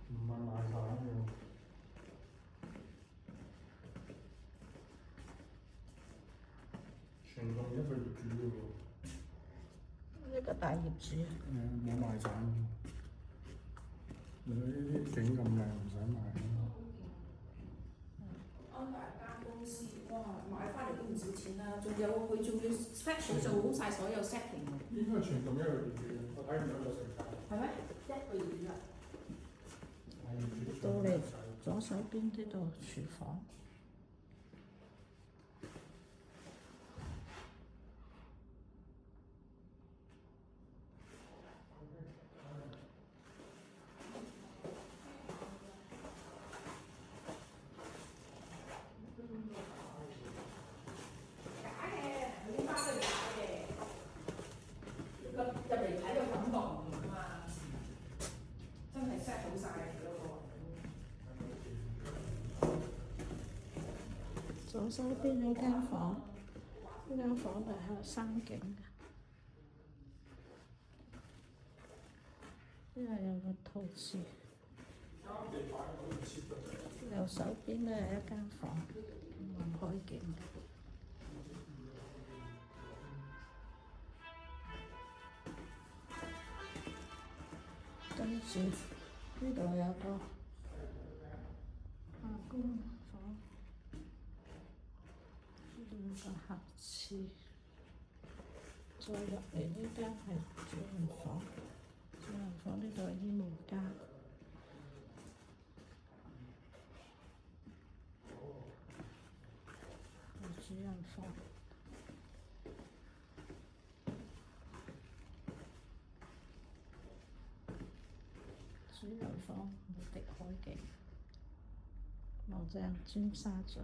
唔係賣散嘅，全棟一個業主嘅喎。一個大業主。冇賣散嘅。你呢啲景咁靚，唔使賣。安排間公司，哇！買翻嚟都唔少錢啦，仲有佢仲要 set 做好晒所有 setting 喎。應該係全棟一個業主嘅，我睇唔到個成交。係咩？一個業主啊！到嚟左手邊呢度廚房，假嘅，呢間都係假嘅。入嚟睇個感覺唔同啊嘛，真係 set 好晒嗰個。左手邊有間房，呢間房就係山景嘅，呢度有個陶瓷。右手邊咧係一間房，望海景嘅。跟住呢度有個化工房，呢度有個客廁，再入嚟呢間係主人房，主人房呢度係衣帽間。主人房，主人房無敵海景，望正尖沙咀。